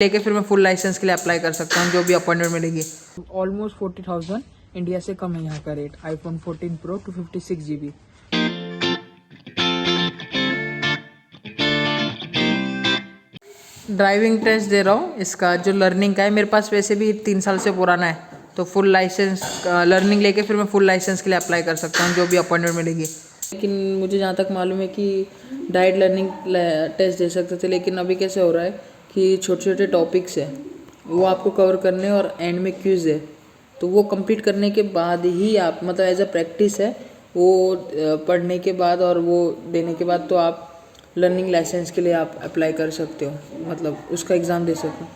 लेके फिर मैं फुल लाइसेंस के लिए अप्लाई कर सकता हूँ जो भी अपॉइंटमेंट मिलेगी। ऑलमोस्ट 40,000 इंडिया से कम है यहाँ का rate. iPhone 14 Pro 256 GB। Driving test दे रहा हूँ, इसका जो लर्निंग का है मेरे पास वैसे भी 3 साल से पुराना है, तो फुल लाइसेंस लर्निंग लेके फिर मैं फुल लाइसेंस के लिए अप्लाई कर सकता हूँ जो भी अपॉइंटमेंट मिलेगी। लेकिन मुझे जहाँ तक मालूम है कि डायरेक्ट लर्निंग टेस्ट दे सकते थे, लेकिन अभी कैसे हो रहा है कि छोटे छोटे टॉपिक्स है वो आपको कवर करने और एंड में क्विज है, तो वो कंप्लीट करने के बाद ही आप मतलब एज अ प्रैक्टिस है वो पढ़ने के बाद और वो देने के बाद तो आप लर्निंग लाइसेंस के लिए आप अप्लाई कर सकते हो, मतलब उसका एग्ज़ाम दे सकते हो।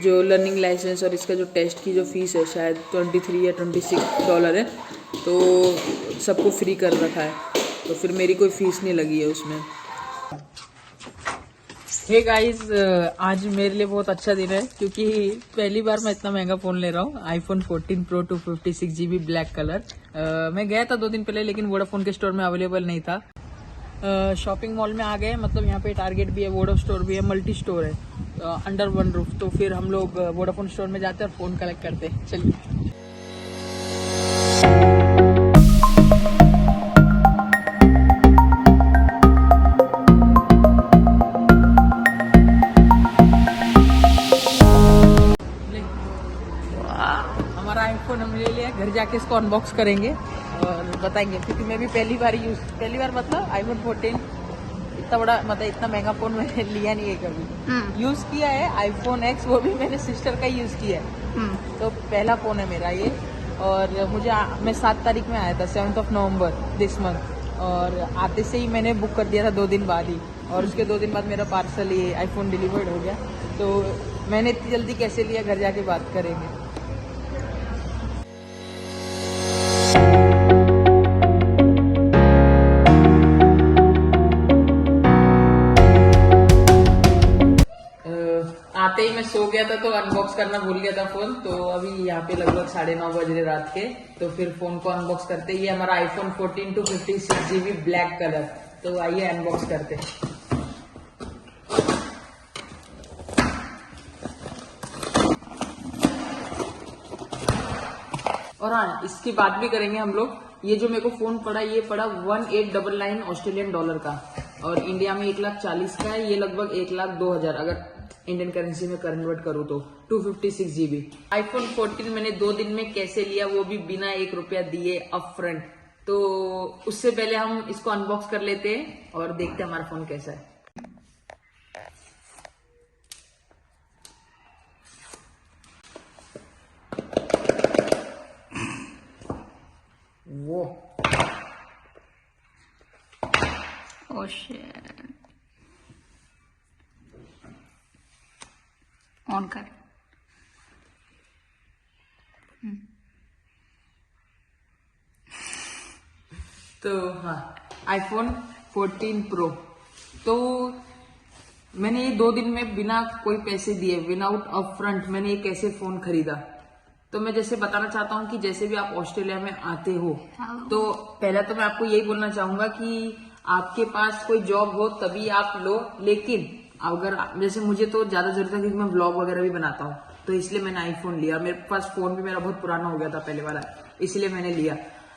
जो लर्निंग लाइसेंस और इसका जो टेस्ट की जो फ़ीस है शायद 23 या $26 है, तो सबको फ्री कर रखा है, तो फिर मेरी कोई फ़ीस नहीं लगी है उसमें। हे गाइस, आज मेरे लिए बहुत अच्छा दिन है क्योंकि पहली बार मैं इतना महंगा फ़ोन ले रहा हूँ। iPhone 14 Pro 256 GB black colour. मैं गया था 2 दिन पहले, लेकिन वोडाफोन के स्टोर में अवेलेबल नहीं था। शॉपिंग मॉल में आ गए, मतलब यहाँ पे टारगेट भी है, वोडा स्टोर भी है, मल्टी स्टोर है अंडर वन रूफ, तो फिर हम लोग वोडाफोन स्टोर में जाते हैं और फ़ोन कलेक्ट करते हैं। चलिए। हमारा आईफोन हम ले लिया, घर जाके इसको अनबॉक्स करेंगे और बताएंगे, क्योंकि मैं भी पहली बार मतलब iPhone 14 इतना बड़ा, मतलब इतना महंगा फ़ोन मैंने लिया नहीं है कभी। यूज़ किया है iPhone X, वो भी मैंने सिस्टर का यूज़ किया है, तो पहला फ़ोन है मेरा ये। और मैं 7 तारीख में आया था, 7 नवंबर दिस मंथ, और आते से ही मैंने बुक कर दिया था 2 दिन बाद ही, और उसके 2 दिन बाद मेरा पार्सल ये आईफोन डिलीवर्ड हो गया। तो मैंने इतनी जल्दी कैसे लिया, घर जाके बात करेंगे। आते ही मैं सो गया था तो अनबॉक्स करना भूल गया था फोन, तो अभी यहाँ पे लगभग 9:30 बज रहे रात के, तो फिर फोन को अनबॉक्स करते ही हमारा iPhone 14 256 GB ब्लैक कलर। तो आइए अनबॉक्स करते हैं। और हाँ, इसकी बात भी करेंगे हम लोग। ये जो मेरे को फोन पड़ा, ये पड़ा 1899 ऑस्ट्रेलियन डॉलर का, और इंडिया में 1,40,000 का है। ये लगभग 1,02,000 अगर इंडियन करेंसी में कन्वर्ट करूँ तो। 256 GB iPhone 14 मैंने 2 दिन में कैसे लिया, वो भी बिना 1 रुपया दिए अप फ्रंट। तो उससे पहले हम इसको अनबॉक्स कर लेते हैं और देखते हैं हमारा फोन कैसा है। वो Oh shit. ऑन कर। तो हाँ, iPhone 14 Pro, तो मैंने ये 2 दिन में बिना कोई पैसे दिए, विदाउट अप फ्रंट, मैंने ये कैसे फोन खरीदा। तो मैं जैसे बताना चाहता हूँ कि जैसे भी आप ऑस्ट्रेलिया में आते हो, तो पहले तो मैं आपको यही बोलना चाहूंगा कि आपके पास कोई जॉब हो तभी आप लो, लेकिन अगर जैसे मुझे तो ज्यादा जरूरत है क्योंकि मैं ब्लॉग वगैरह भी बनाता हूँ, तो इसलिए मैंने आईफोन लिया। मेरे पास फोन भी मेरा बहुत पुराना हो गया था पहले वाला, इसलिए मैंने लिया।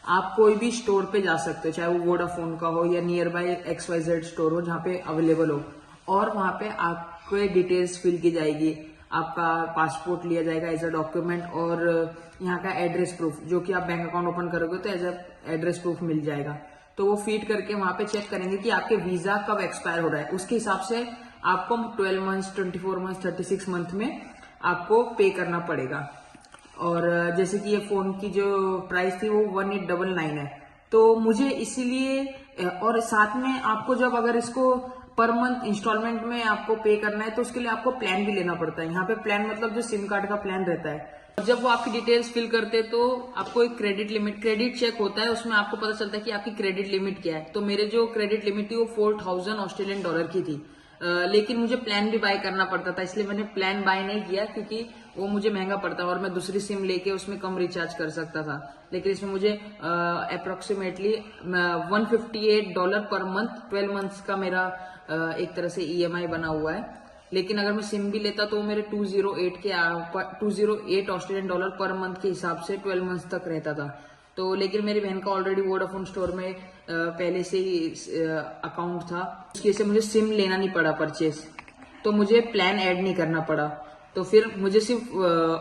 आप कोई भी स्टोर पे जा सकते हो, चाहे वो वोडाफोन का हो या नियर बाय XYZ स्टोर हो जहाँ पे अवेलेबल हो, और वहां पे आपके डिटेल्स फिल की जाएगी, आपका पासपोर्ट लिया जाएगा एज अ डॉक्यूमेंट, और यहाँ का एड्रेस प्रूफ, जो कि आप बैंक अकाउंट ओपन करोगे तो एज अ एड्रेस प्रूफ मिल जाएगा। तो वो फीड करके वहां पे चेक करेंगे कि आपके वीजा कब एक्सपायर हो रहा है, उसके हिसाब से आपको 12 मंथ्स, 24 मंथ्स, 36 मंथ में आपको पे करना पड़ेगा। और जैसे कि ये फोन की जो प्राइस थी वो 1899 है, तो मुझे इसीलिए, और साथ में आपको जब अगर इसको पर मंथ इंस्टॉलमेंट में आपको पे करना है तो उसके लिए आपको प्लान भी लेना पड़ता है। यहाँ पे प्लान मतलब जो सिम कार्ड का प्लान रहता है, जब वो आपकी डिटेल्स फिल करते हैं तो आपको एक क्रेडिट चेक होता है, उसमें आपको पता चलता है कि आपकी क्रेडिट लिमिट क्या है। तो मेरे जो क्रेडिट लिमिट थी वो 4,000 ऑस्ट्रेलियन डॉलर की थी, लेकिन मुझे प्लान भी बाय करना पड़ता था, इसलिए मैंने प्लान बाय नहीं किया क्योंकि वो मुझे महंगा पड़ता और मैं दूसरी सिम लेके उसमें कम रिचार्ज कर सकता था। लेकिन इसमें मुझे अप्रोक्सीमेटली $158 पर मंथ, 12 मंथ्स का मेरा एक तरह से EMI बना हुआ है। लेकिन अगर मैं सिम भी लेता तो मेरे 208 ऑस्ट्रेलियन डॉलर पर मंथ के हिसाब से 12 मंथ तक रहता था। तो लेकिन मेरी बहन का ऑलरेडी वोडाफोन स्टोर में पहले से ही अकाउंट था, उसकी वजह से मुझे सिम लेना नहीं पड़ा परचेस, तो मुझे प्लान ऐड नहीं करना पड़ा। तो फिर मुझे सिर्फ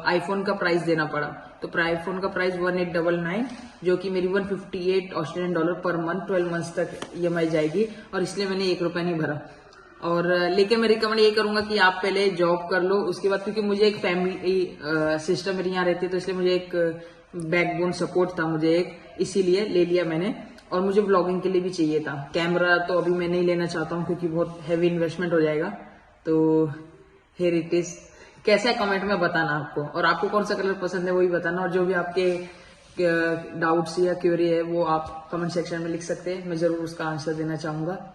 आईफोन का प्राइस देना पड़ा। तो आईफोन का प्राइस 1899, जो कि मेरी 158 Australian dollar per month 12 month तक EMI जाएगी, और इसलिए मैंने 1 रुपया नहीं भरा। और लेकिन मैं रिकमेंड ये करूंगा कि आप पहले जॉब कर लो, उसके बाद, क्योंकि मुझे एक फैमिली सिस्टम मेरी यहाँ रहती है, तो इसलिए मुझे एक बैकबोन सपोर्ट था मुझे एक, इसीलिए ले लिया मैंने। और मुझे ब्लॉगिंग के लिए भी चाहिए था। कैमरा तो अभी मैं नहीं लेना चाहता हूँ क्योंकि बहुत हैवी इन्वेस्टमेंट हो जाएगा। तो हियर इट इज। कैसा है कमेंट में बताना आपको, और आपको कौन सा कलर पसंद है वो भी बताना, और जो भी आपके डाउट्स या क्वेरी है वो आप कमेंट सेक्शन में लिख सकते हैं, मैं जरूर उसका आंसर देना चाहूंगा।